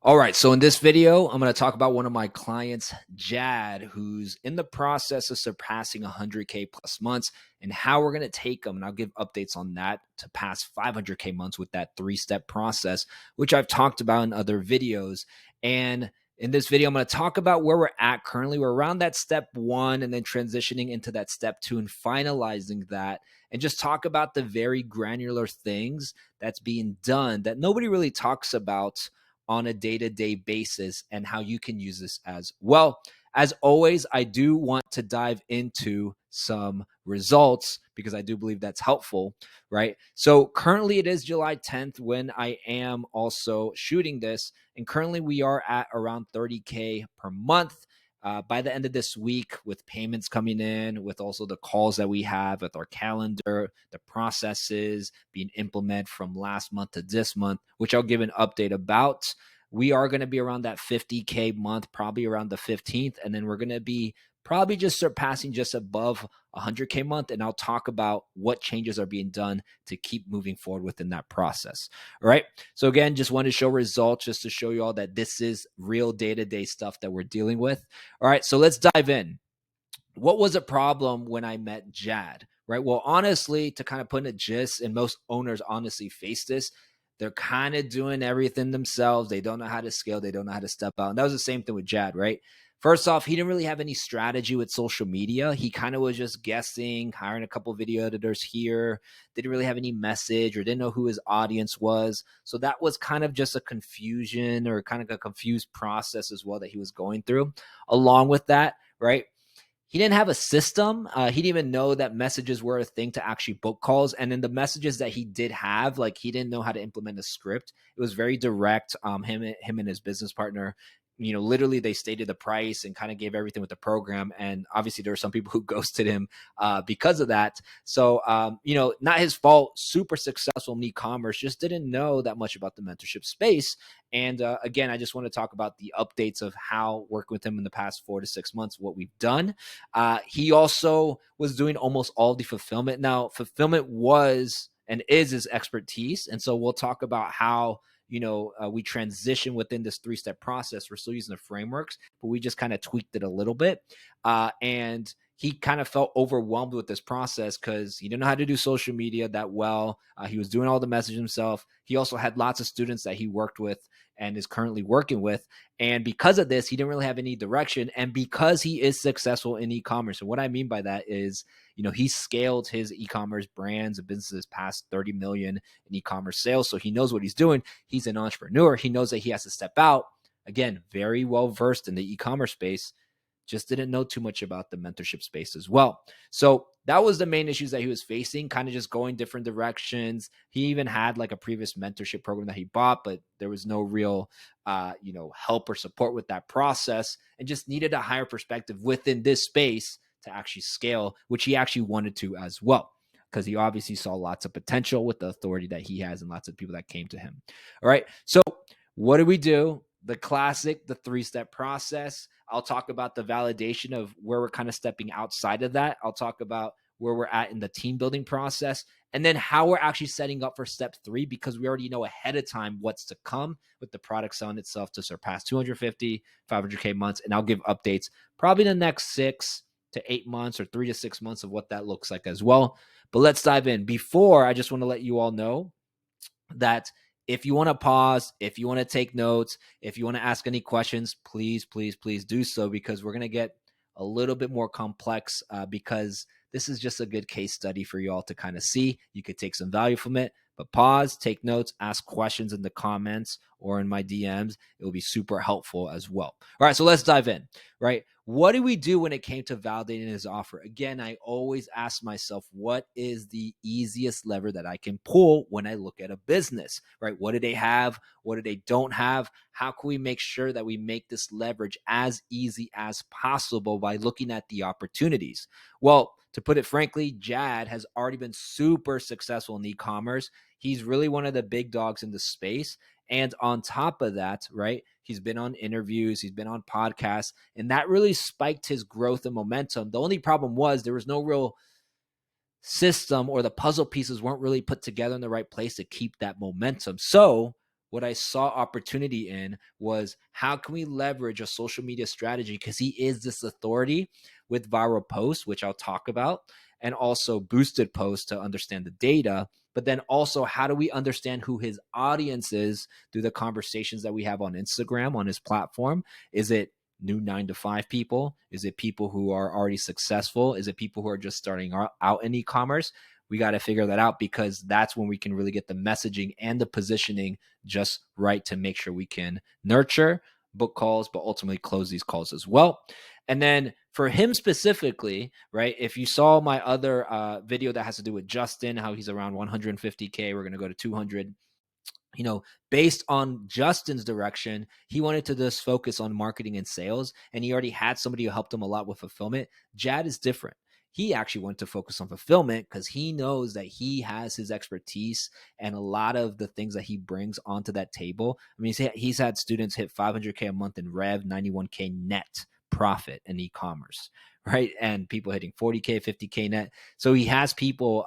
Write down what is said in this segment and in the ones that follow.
All right, so in this video, I'm going to talk about one of my clients, Jad, who's in the process of surpassing 100K plus months and how we're going to take them. And I'll give updates on that to pass 500K months with that three-step process, which I've talked about in other videos. And in this video, I'm going to talk about where we're at currently. We're around that step one and then transitioning into that step two and finalizing that, and just talk about the very granular things that's being done that nobody really talks about on a day-to-day basis and how you can use this as well. As always, I do want to dive into some results because I do believe that's helpful, right? So currently it is July 10th when I am also shooting this, and currently we are at around 30K per month. By the end of this week, with payments coming in, with also the calls that we have with our calendar, the processes being implemented from last month to this month, which I'll give an update about, we are going to be around that 50K month, probably around the 15th. And then we're going to be probably just surpassing just above 100K month. And I'll talk about what changes are being done to keep moving forward within that process. All right. So again, just wanted to show results just to show you all that this is real day-to-day stuff that we're dealing with. All right. So let's dive in. What was a problem when I met Jad? Right. Well, honestly, to kind of put in a gist, and most owners honestly face this, they're kind of doing everything themselves. They don't know how to scale. They don't know how to step out. And that was the same thing with Jad, right? First off, he didn't really have any strategy with social media. He kind of was just guessing, hiring a couple video editors here, didn't really have any message or didn't know who his audience was. So that was kind of just a confusion or kind of a confused process as well that he was going through. Along with that, right? He didn't have a system. He didn't even know that messages were a thing to actually book calls. And then the messages that he did have, like, he didn't know how to implement a script. It was very direct. Him and his business partner, literally they stated the price and kind of gave everything with the program. And obviously there were some people who ghosted him because of that. So, not his fault, super successful in e-commerce, just didn't know that much about the mentorship space. And again, I just want to talk about the updates of how working with him in the past 4 to 6 months, what we've done. He also was doing almost all the fulfillment. Now, fulfillment was and is his expertise. And so we'll talk about how we transition within this three-step process. We're still using the frameworks, but we just kind of tweaked it a little bit. And he kind of felt overwhelmed with this process because he didn't know how to do social media that well. He was doing all the messaging himself. He also had lots of students that he worked with and is currently working with. And because of this, he didn't really have any direction. And because he is successful in e-commerce, and what I mean by that is, he scaled his e-commerce brands and businesses past 30 million in e-commerce sales. So he knows what he's doing. He's an entrepreneur. He knows that he has to step out. Again, very well versed in the e-commerce space, just didn't know too much about the mentorship space as well. So that was the main issues that he was facing, kind of just going different directions. He even had like a previous mentorship program that he bought, but there was no real, help or support with that process, and just needed a higher perspective within this space to actually scale, which he actually wanted to as well, because he obviously saw lots of potential with the authority that he has and lots of people that came to him. All right. So what do we do? The classic, the three-step process. I'll talk about the validation of where we're kind of stepping outside of that. I'll talk about where we're at in the team building process, and then how we're actually setting up for step three, because we already know ahead of time what's to come with the product selling itself to surpass 250, 500K months. And I'll give updates probably in the next 6 to 8 months or 3 to 6 months of what that looks like as well. But let's dive in. Before, I just want to let you all know that if you want to pause, if you want to take notes, if you want to ask any questions, please, please, please do so, because we're going to get a little bit more complex because this is just a good case study for you all to kind of see. You could take some value from it, but pause, take notes, ask questions in the comments or in my DMs. It will be super helpful as well. All right, so let's dive in, right? What do we do when it came to validating his offer? Again, I always ask myself, what is the easiest lever that I can pull when I look at a business, right? What do they have? What do they don't have? How can we make sure that we make this leverage as easy as possible by looking at the opportunities? Well, to put it frankly, Jad has already been super successful in e-commerce. He's really one of the big dogs in the space. And on top of that, right, he's been on interviews, he's been on podcasts, and that really spiked his growth and momentum. The only problem was there was no real system, or the puzzle pieces weren't really put together in the right place to keep that momentum. So what I saw opportunity in was how can we leverage a social media strategy, because he is this authority with viral posts, which I'll talk about, and also boosted posts to understand the data. But then also, how do we understand who his audience is through the conversations that we have on Instagram, on his platform? Is it new 9 to 5 people? Is it people who are already successful? Is it people who are just starting out in e-commerce? We got to figure that out, because that's when we can really get the messaging and the positioning just right to make sure we can nurture book calls, but ultimately close these calls as well. And then for him specifically, right, if you saw my other video that has to do with Justin, how he's around 150K, we're going to go to 200. Based on Justin's direction, he wanted to just focus on marketing and sales, and he already had somebody who helped him a lot with fulfillment. Jad is different. He actually wanted to focus on fulfillment because he knows that he has his expertise and a lot of the things that he brings onto that table. I mean, he's had students hit 500K a month in rev, 91K net profit in e-commerce, right? And people hitting 40K, 50K net. So he has people,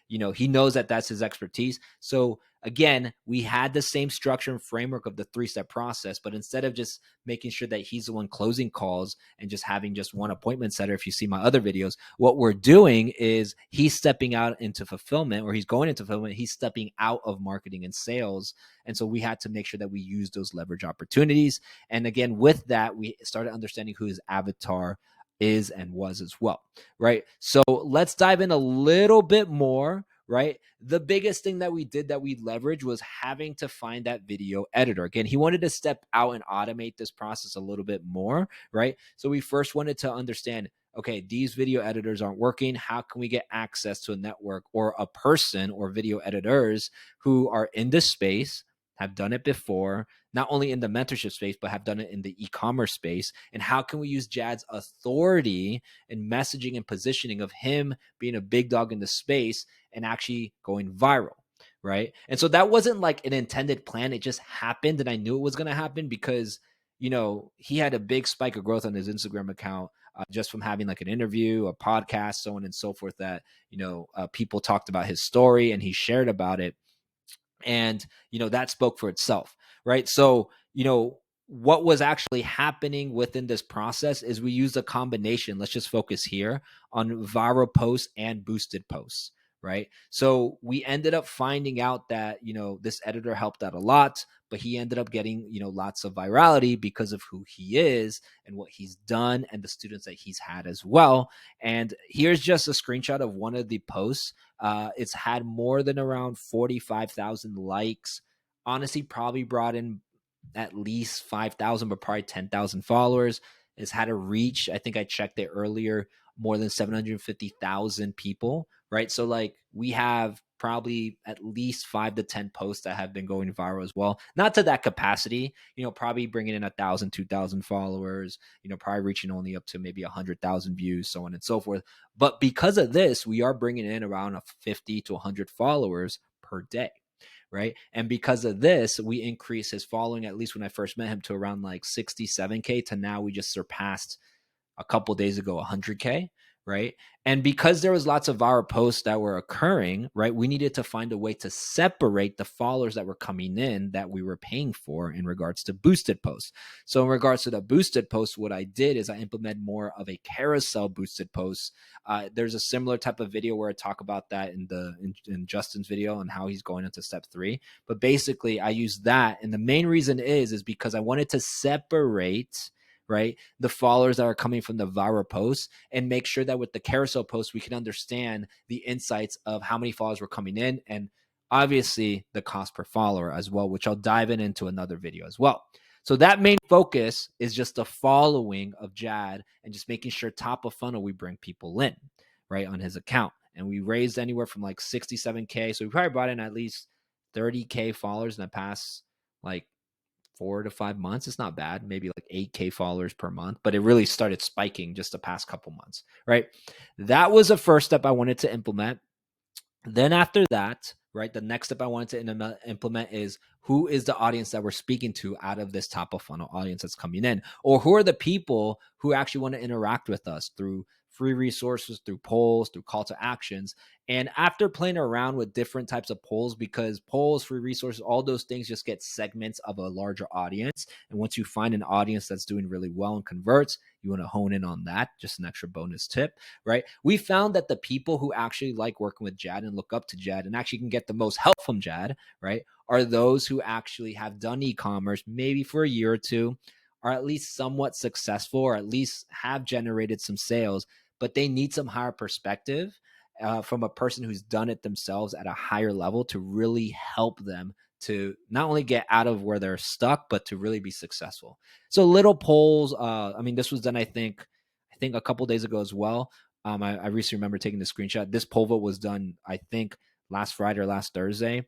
he knows that that's his expertise. So again, we had the same structure and framework of the 3-step process, but instead of just making sure that he's the one closing calls and just having just one appointment setter, if you see my other videos, what we're doing is he's stepping out into fulfillment, or he's going into fulfillment. He's stepping out of marketing and sales. And so we had to make sure that we use those leverage opportunities. And again, with that, we started understanding who his avatar is and was as well, right? So let's dive in a little bit more. Right. The biggest thing that we did that we leveraged was having to find that video editor. Again, he wanted to step out and automate this process a little bit more. Right. So we first wanted to understand, okay, these video editors aren't working. How can we get access to a network or a person or video editors who are in this space, have done it before, not only in the mentorship space, but have done it in the e-commerce space? And how can we use Jad's authority and messaging and positioning of him being a big dog in the space and actually going viral, right? And so that wasn't like an intended plan. It just happened, and I knew it was going to happen because, he had a big spike of growth on his Instagram account just from having like an interview, a podcast, so on and so forth, that, people talked about his story and he shared about it. And, that spoke for itself, right? So, what was actually happening within this process is we used a combination. Let's just focus here on viral posts and boosted posts, right? So we ended up finding out that, this editor helped out a lot, but he ended up getting, lots of virality because of who he is and what he's done and the students that he's had as well. And here's just a screenshot of one of the posts. It's had more than around 45,000 likes. Honestly, probably brought in at least 5,000, but probably 10,000 followers. It's had a reach, I think I checked it earlier, more than 750,000 people, right? So like we have probably at least 5 to 10 posts that have been going viral as well. Not to that capacity, probably bringing in 1,000, 2,000 followers, probably reaching only up to maybe 100,000 views, so on and so forth. But because of this, we are bringing in around 50 to 100 followers per day. Right. And because of this, we increased his following, at least when I first met him, to around like 67K, to now we just surpassed a couple days ago 100K. Right. And because there was lots of viral posts that were occurring, right, we needed to find a way to separate the followers that were coming in that we were paying for in regards to boosted posts. So in regards to the boosted posts, what I did is I implemented more of a carousel boosted posts. There's a similar type of video where I talk about that in Justin's video and how he's going into step 3. But basically I use that. And the main reason is because I wanted to separate, right, the followers that are coming from the viral posts and make sure that with the carousel posts, we can understand the insights of how many followers were coming in and obviously the cost per follower as well, which I'll dive into another video as well. So that main focus is just the following of Jad and just making sure top of funnel, we bring people in, right, on his account. And we raised anywhere from like 67K. So we probably brought in at least 30K followers in the past like 4 to 5 months. It's not bad, maybe like 8K followers per month, but it really started spiking just the past couple months, right? That was the first step I wanted to implement. Then after that, right, the next step I wanted to implement is who is the audience that we're speaking to out of this top of funnel audience that's coming in, or who are the people who actually want to interact with us through free resources, through polls, through call to actions. And after playing around with different types of polls, because polls, free resources, all those things just get segments of a larger audience. And once you find an audience that's doing really well and converts, you want to hone in on that. Just an extra bonus tip, right? We found that the people who actually like working with Jad and look up to Jad and actually can get the most help from Jad, right, are those who actually have done e-commerce maybe for a year or two, are at least somewhat successful, or at least have generated some sales, but they need some higher perspective from a person who's done it themselves at a higher level to really help them to not only get out of where they're stuck, but to really be successful. So little polls. I mean, this was done, I think a couple days ago as well. I recently remember taking the screenshot. This poll vote was done, I think, last Friday or last Thursday.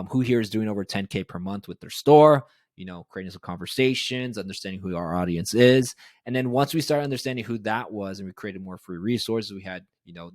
Who here is doing over 10K per month with their store? Creating some conversations, understanding who our audience is. And then once we started understanding who that was and we created more free resources, we had,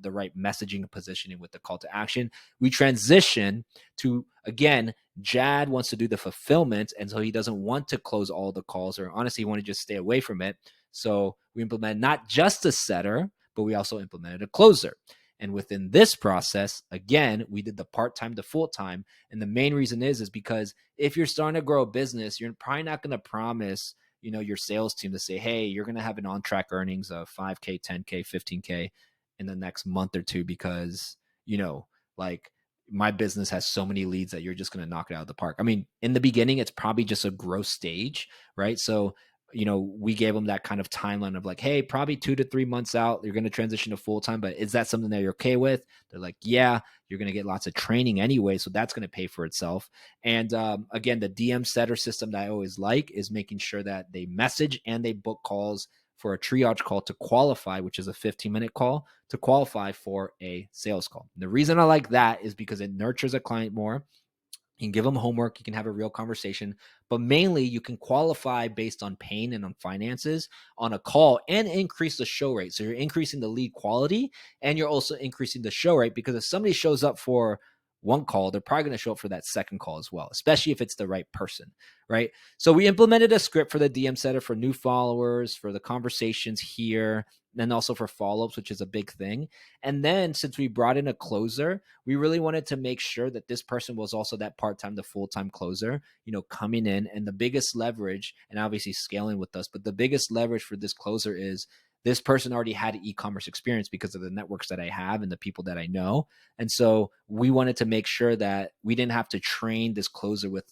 the right messaging and positioning with the call to action. We transition to, again, Jad wants to do the fulfillment. And so he doesn't want to close all the calls, or honestly, he want to just stay away from it. So we implemented not just a setter, but we also implemented a closer. And within this process, again, we did the part-time to full-time. And the main reason is because if you're starting to grow a business, you're probably not going to promise, your sales team to say, hey, you're going to have an on-track earnings of 5K, 10K, 15K in the next month or two because, like my business has so many leads that you're just going to knock it out of the park. I mean, in the beginning, it's probably just a growth stage, right? So we gave them that kind of timeline of like, hey, probably 2 to 3 months out, you're going to transition to full time. But is that something that you're okay with? They're like, yeah, you're going to get lots of training anyway. So that's going to pay for itself. And again, the DM setter system that I always like is making sure that they message and they book calls for a triage call to qualify, which is a 15-minute call to qualify for a sales call. And the reason I like that is because it nurtures a client more. You can give them homework. You can have a real conversation, but mainly you can qualify based on pain and on finances on a call and increase the show rate. So you're increasing the lead quality and you're also increasing the show rate, because if somebody shows up for one call, they're probably going to show up for that second call as well, especially if it's the right person, right? So we implemented a script for the DM setter for new followers, for the conversations here, and also for follow-ups, which is a big thing. And then since we brought in a closer, we really wanted to make sure that this person was also that part-time to full-time closer, coming in. And the biggest leverage, and obviously scaling with us, but the biggest leverage for this closer is this person already had an e-commerce experience because of the networks that I have and the people that I know. And so we wanted to make sure that we didn't have to train this closer with,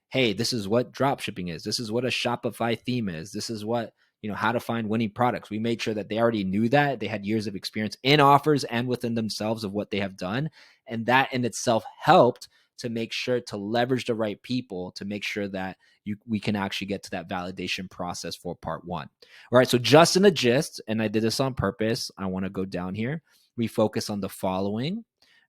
hey, this is what drop shipping is. This is what a Shopify theme is. This is what, how to find winning products. We made sure that they already knew that. They had years of experience in offers and within themselves of what they have done. And that in itself helped to make sure to leverage the right people to make sure that we can actually get to that validation process for part one. All right. So just in the gist, and I did this on purpose, I want to go down here. We focus on the following,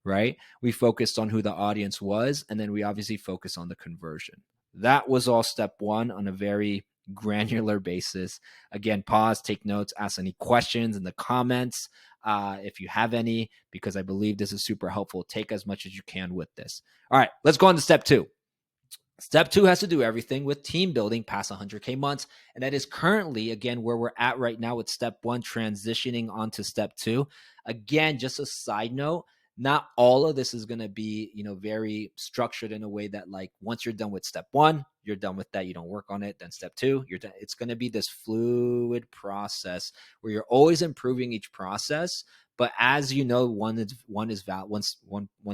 right? We focused on who the audience was, and then we obviously focus on the conversion. That was all step one on a very granular basis. Again, pause, take notes, ask any questions in the comments if you have any, because I believe this is super helpful. Take as much as you can with this. All right, let's go on to step two. Step two has to do everything with team building past 100K months. And that is currently, again, where we're at right now with step one, transitioning onto step two. Again, just a side note, not all of this is going to be, very structured in a way that like once you're done with step one, you're done with that. You don't work on it. Then step two, you're done. It's going to be this fluid process where you're always improving each process. But as you know, one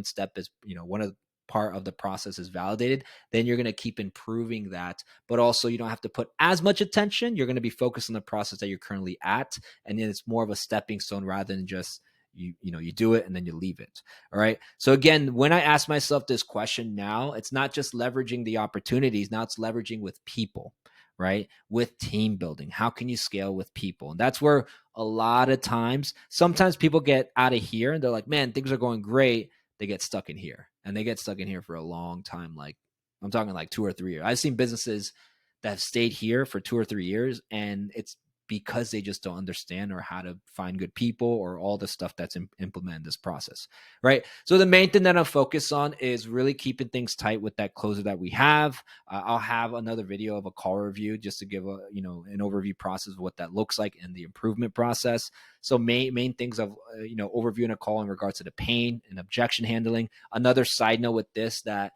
step is, one of the part of the process is validated, then you're going to keep improving that. But also you don't have to put as much attention. You're going to be focused on the process that you're currently at. And then it's more of a stepping stone rather than just you do it and then you leave it. All right. So again, when I ask myself this question now, it's not just leveraging the opportunities. Now it's leveraging with people, right? With team building. How can you scale with people? And that's where a lot of times, sometimes people get out of here and they're like, man, things are going great. They get stuck in here, and they get stuck in here for a long time. Like I'm talking like 2 or 3 years. I've seen businesses that have stayed here for 2 or 3 years, and it's because they just don't understand or how to find good people or all the stuff that's implemented in this process, right? So the main thing that I'm focused on is really keeping things tight with that closer that we have. I'll have another video of a call review just to give a, an overview process of what that looks like and the improvement process. So main things of, overviewing a call in regards to the pain and objection handling. Another side note with this that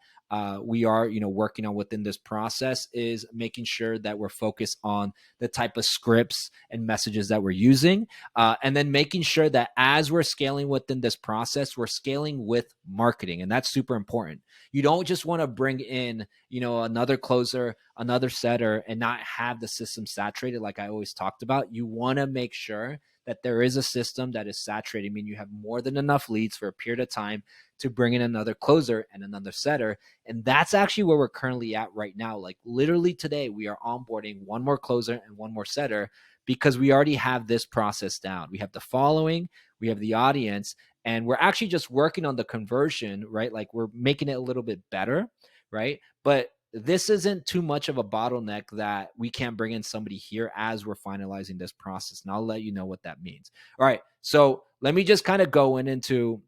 we are, working on within this process is making sure that we're focused on the type of scripts and messages that we're using. And then making sure that as we're scaling within this process, we're scaling with marketing. And that's super important. You don't just want to bring in, another closer, another setter, and not have the system saturated like I always talked about. You want to make sure that there is a system that is saturated. I mean, you have more than enough leads for a period of time to bring in another closer and another setter. And that's actually where we're currently at right now. Like literally today, we are onboarding one more closer and one more setter because we already have this process down. We have the following, we have the audience, and we're actually just working on the conversion, right? Like we're making it a little bit better, right? But this isn't too much of a bottleneck that we can't bring in somebody here as we're finalizing this process. And I'll let you know what that means. All right. So let me just kind of go into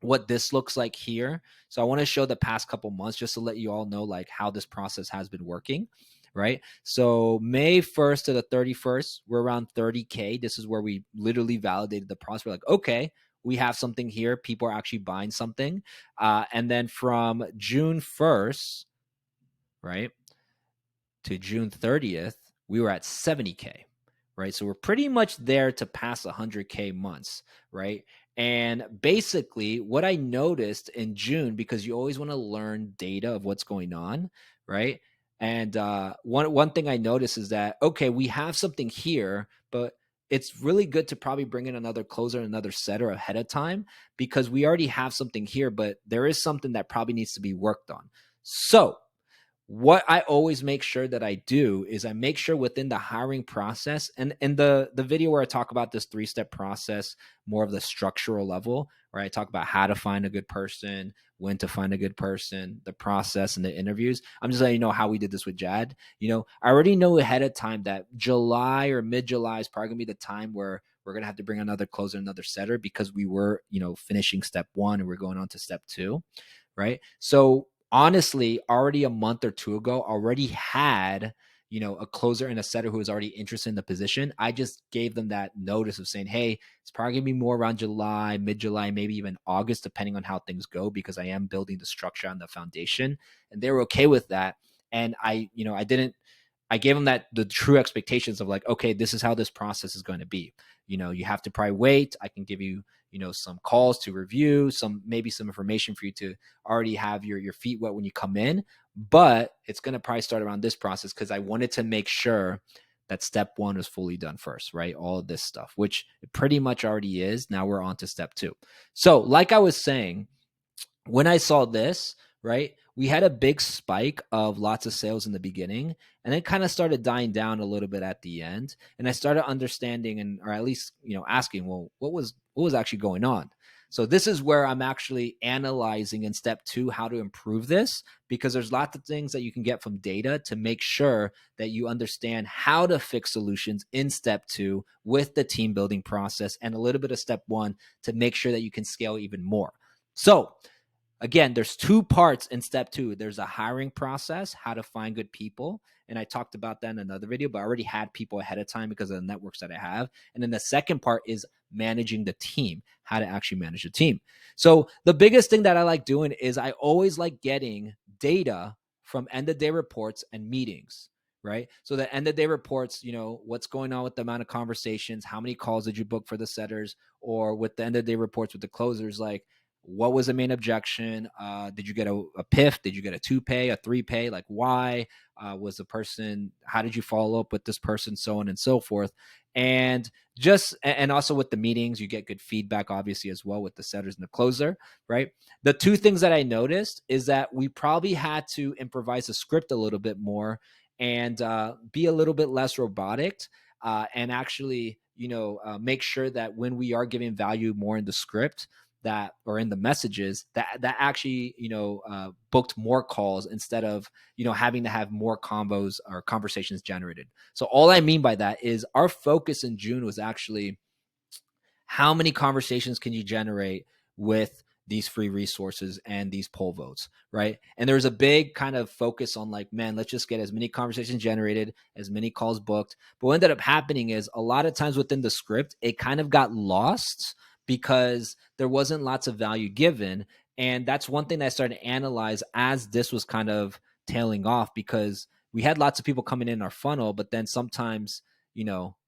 what this looks like here. So I want to show the past couple months just to let you all know like how this process has been working, right? So May 1st to the 31st, we're around 30K. This is where we literally validated the process. We're like, okay, we have something here. People are actually buying something. And then from June 1st, right, to June 30th, we were at 70K, right? So we're pretty much there to pass 100K months, right? And basically, what I noticed in June, because you always want to learn data of what's going on, right? And one thing I noticed is that, okay, we have something here, but it's really good to probably bring in another closer, another setter ahead of time because we already have something here, but there is something that probably needs to be worked on. So what I always make sure that I do is I make sure within the hiring process and in the video where I talk about this 3-step process, more of the structural level, where I talk about how to find a good person, when to find a good person, the process and the interviews. I'm just letting you know how we did this with Jad. I already know ahead of time that July or mid-July is probably gonna be the time where we're gonna have to bring another closer, another setter because we were, finishing step 1 and we're going on to step 2, right? So honestly, already a month or two ago, already had, a closer and a setter who was already interested in the position. I just gave them that notice of saying, hey, it's probably gonna be more around July, mid-July, maybe even August, depending on how things go, because I am building the structure on the foundation. And they were okay with that. And I gave them the true expectations of like, okay, this is how this process is going to be. You have to probably wait. I can give you, some calls to review, maybe some information for you to already have your feet wet when you come in. But it's going to probably start around this process because I wanted to make sure that step 1 is fully done first, right? All of this stuff, which it pretty much already is. Now we're on to step 2. So like I was saying, when I saw this, right, we had a big spike of lots of sales in the beginning, and it kind of started dying down a little bit at the end. And I started understanding or at least, asking, well, what was actually going on? So this is where I'm actually analyzing in step 2 how to improve this, because there's lots of things that you can get from data to make sure that you understand how to fix solutions in step 2 with the team building process and a little bit of step 1 to make sure that you can scale even more. So again, there's 2 parts in step 2. There's a hiring process, how to find good people. And I talked about that in another video, but I already had people ahead of time because of the networks that I have. And then the second part is managing the team, how to actually manage the team. So the biggest thing that I like doing is I always like getting data from end of day reports and meetings, right? So the end of day reports, what's going on with the amount of conversations, how many calls did you book for the setters, or with the end of day reports with the closers, like, what was the main objection? Did you get a PIF? Did you get a 2-pay, a 3-pay? Like why was the person, how did you follow up with this person? So on and so forth. And also with the meetings, you get good feedback, obviously, as well with the setters and the closer, right? The 2 things that I noticed is that we probably had to improvise a script a little bit more and be a little bit less robotic and actually, make sure that when we are giving value more in the script, that, or in the messages that actually, booked more calls instead of, having to have more combos or conversations generated. So all I mean by that is our focus in June was actually how many conversations can you generate with these free resources and these poll votes, right? And there's a big kind of focus on like, man, let's just get as many conversations generated, as many calls booked. But what ended up happening is a lot of times within the script, it kind of got lost because there wasn't lots of value given. And that's one thing that I started to analyze as this was kind of tailing off, because we had lots of people coming in our funnel, but then sometimes,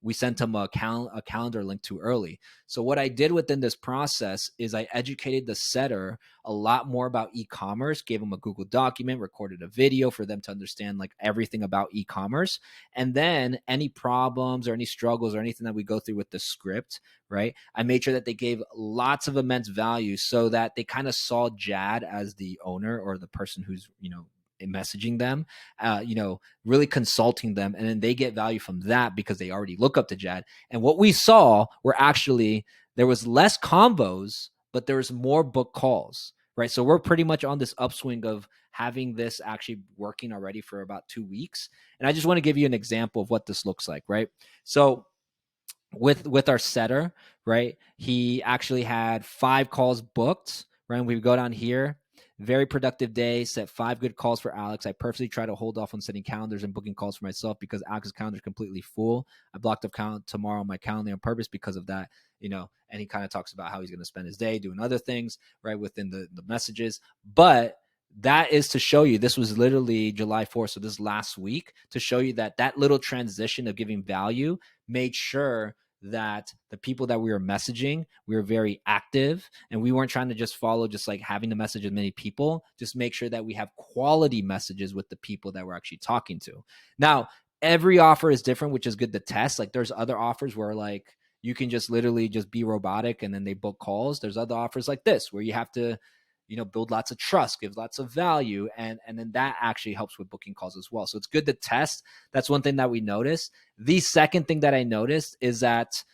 we sent them a calendar link too early. So what I did within this process is I educated the setter a lot more about e-commerce, gave them a Google document, recorded a video for them to understand like everything about e-commerce. And then any problems or any struggles or anything that we go through with the script, right? I made sure that they gave lots of immense value so that they kind of saw Jad as the owner or the person who's, messaging them, really consulting them, and then they get value from that because they already look up to Jad. And what we saw were actually there was less combos, but there was more book calls, right? So we're pretty much on this upswing of having this actually working already for about 2 weeks. And I just want to give you an example of what this looks like, right? So with our setter, right, he actually had 5 calls booked, right? And we go down here. Very productive day, set 5 good calls for Alex. I purposely try to hold off on setting calendars and booking calls for myself because Alex's calendar is completely full. I blocked up tomorrow on my calendar on purpose because of that, and he kind of talks about how he's going to spend his day doing other things, right, within the messages. But that is to show you, this was literally July 4th, so this last week, to show you that little transition of giving value made sure that the people that we were messaging, we were very active, and we weren't trying to just follow just like having to message as many people. Just make sure that we have quality messages with the people that we're actually talking to. Now, every offer is different, which is good to test. Like there's other offers where like you can just literally just be robotic and then they book calls. There's other offers like this where you have to, build lots of trust, give lots of value. And then that actually helps with booking calls as well. So it's good to test. That's one thing that we noticed. The second thing that I noticed is that,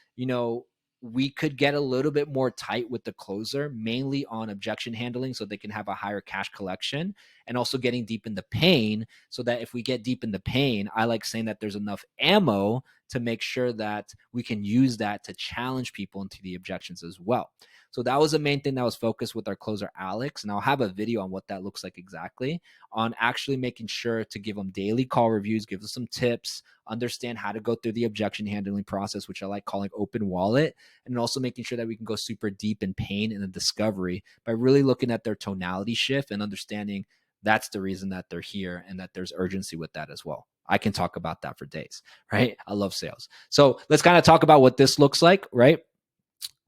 we could get a little bit more tight with the closer, mainly on objection handling so they can have a higher cash collection, and also getting deep in the pain so that if we get deep in the pain, I like saying that there's enough ammo to make sure that we can use that to challenge people into the objections as well. So that was the main thing that was focused with our closer, Alex. And I'll have a video on what that looks like exactly, on actually making sure to give them daily call reviews, give them some tips, understand how to go through the objection handling process, which I like calling open wallet, and also making sure that we can go super deep in pain and the discovery by really looking at their tonality shift and understanding that's the reason that they're here and that there's urgency with that as well. I can talk about that for days, right? I love sales. So let's kind of talk about what this looks like, right?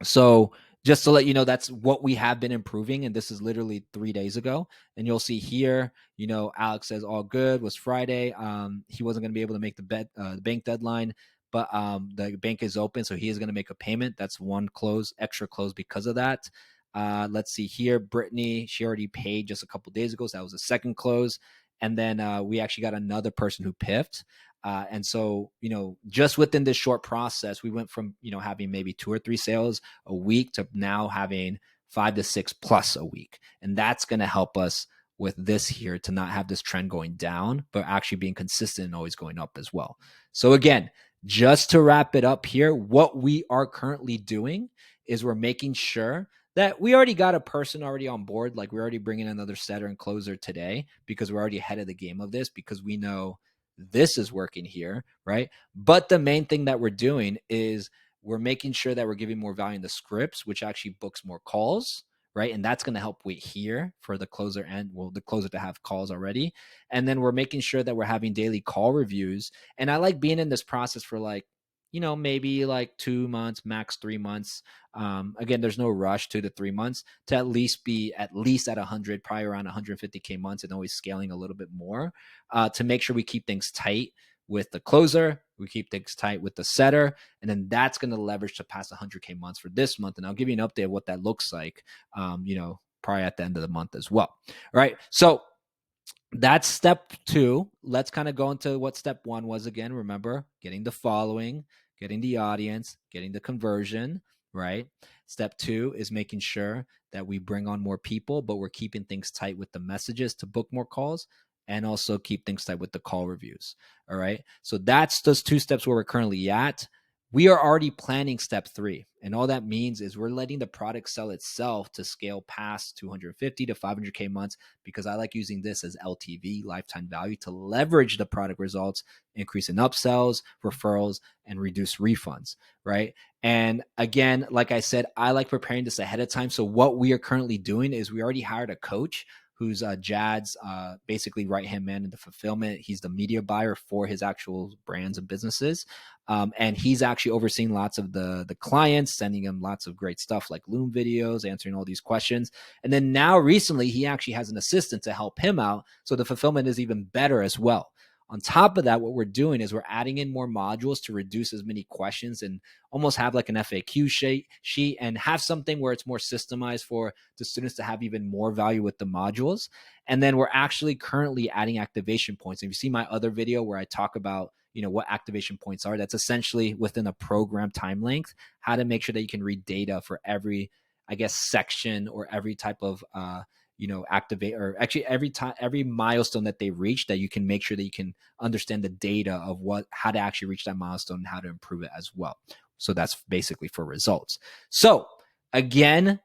So just to let you know, that's what we have been improving. And this is literally 3 days ago. And you'll see here, Alex says all good, was Friday. He wasn't going to be able to make the bank deadline, but the bank is open. So he is going to make a payment. That's one extra close because of that. Let's see here. Brittany, she already paid just a couple days ago. So that was a second close. And then we actually got another person who piffed. And so, just within this short process, we went from, having maybe 2 or 3 sales a week to now having 5 to 6 plus a week. And that's going to help us with this here to not have this trend going down, but actually being consistent and always going up as well. So again, just to wrap it up here, what we are currently doing is we're making sure that we already got a person already on board. Like we're already bringing another setter and closer today because we're already ahead of the game of this, because we know this is working here, right? But the main thing that we're doing is we're making sure that we're giving more value in the scripts, which actually books more calls, right? And that's going to help wait here for the closer the closer to have calls already. And then we're making sure that we're having daily call reviews. And I like being in this process for like, maybe like 2 months, max 3 months. Again, there's no rush, 2 to 3 months to at least be at 100, probably around 150K months, and always scaling a little bit more to make sure we keep things tight with the closer, we keep things tight with the setter, and then that's going to leverage to pass 100K months for this month. And I'll give you an update of what that looks like, probably at the end of the month as well. All right. So that's step 2. Let's kind of go into what step 1 was again. Remember, getting the following, getting the audience, getting the conversion. right? Step 2 is making sure that we bring on more people, but we're keeping things tight with the messages to book more calls and also keep things tight with the call reviews. All right. So that's those 2 steps where we're currently at. We are already planning step 3. And all that means is we're letting the product sell itself to scale past 250 to 500K months, because I like using this as LTV, lifetime value, to leverage the product results, increase in upsells, referrals, and reduce refunds, right? And again, like I said, I like preparing this ahead of time. So what we are currently doing is we already hired a coach who's Jad's basically right-hand man in the fulfillment. He's the media buyer for his actual brands and businesses. And he's actually overseeing lots of the clients, sending them lots of great stuff like Loom videos, answering all these questions. And then now recently, he actually has an assistant to help him out. So the fulfillment is even better as well. On top of that, what we're doing is we're adding in more modules to reduce as many questions and almost have like an FAQ sheet and have something where it's more systemized for the students to have even more value with the modules. And then we're actually currently adding activation points. If you see my other video where I talk about what activation points are, that's essentially within a program time length, how to make sure that you can read data for every, I guess, section or every type of activate, or actually every milestone that they reach, that you can make sure that you can understand the data of how to actually reach that milestone and how to improve it as well. So that's basically for results. So again,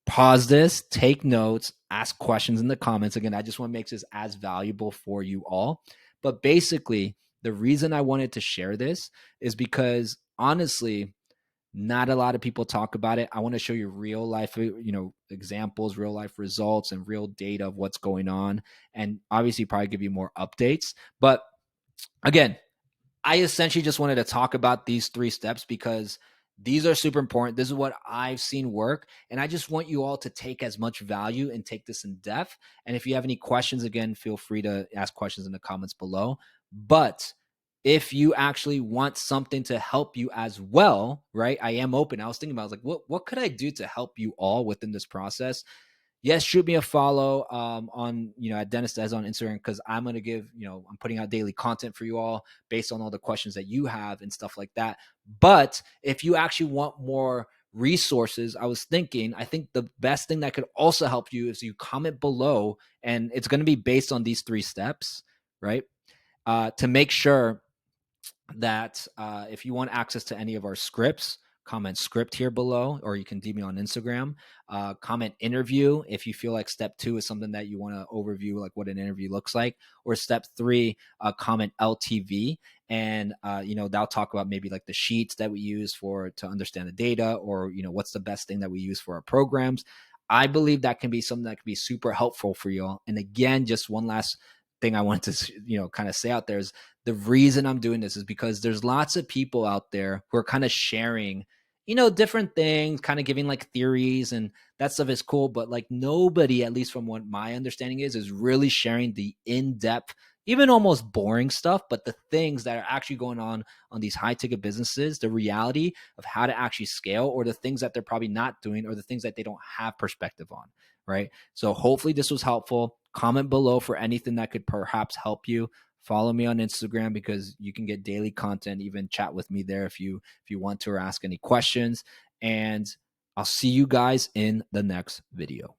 pause this, take notes, ask questions in the comments. Again, I just want to make this as valuable for you all. But basically, the reason I wanted to share this is because honestly, not a lot of people talk about it. I want to show you real life, examples, real life results, and real data of what's going on. And obviously probably give you more updates. But again, I essentially just wanted to talk about these 3 steps because these are super important. This is what I've seen work. And I just want you all to take as much value and take this in depth. And if you have any questions, again, feel free to ask questions in the comments below. But if you actually want something to help you as well, right? I am open. I was thinking about, I was like, what could I do to help you all within this process? Yes, shoot me a follow on, at Dennis Dez on Instagram, because I'm going to give, I'm putting out daily content for you all based on all the questions that you have and stuff like that. But if you actually want more resources, I think the best thing that could also help you is you comment below, and it's going to be based on these 3 steps, right? To make sure that if you want access to any of our scripts, comment script here below, or you can DM me on Instagram. Comment interview if you feel like step 2 is something that you want to overview, like what an interview looks like. Or step 3, comment LTV, and that'll talk about maybe like the sheets that we use to understand the data, or what's the best thing that we use for our programs. I believe that can be something that can be super helpful for you all. And again, just one last thing I wanted to kind of say out there is, the reason I'm doing this is because there's lots of people out there who are kind of sharing, different things, kind of giving like theories, and that stuff is cool. But like nobody, at least from what my understanding is really sharing the in-depth, even almost boring stuff, but the things that are actually going on these high ticket businesses, the reality of how to actually scale, or the things that they're probably not doing, or the things that they don't have perspective on. Right. So hopefully this was helpful. Comment below for anything that could perhaps help you. Follow me on Instagram because you can get daily content, even chat with me there if you want to, or ask any questions. And I'll see you guys in the next video.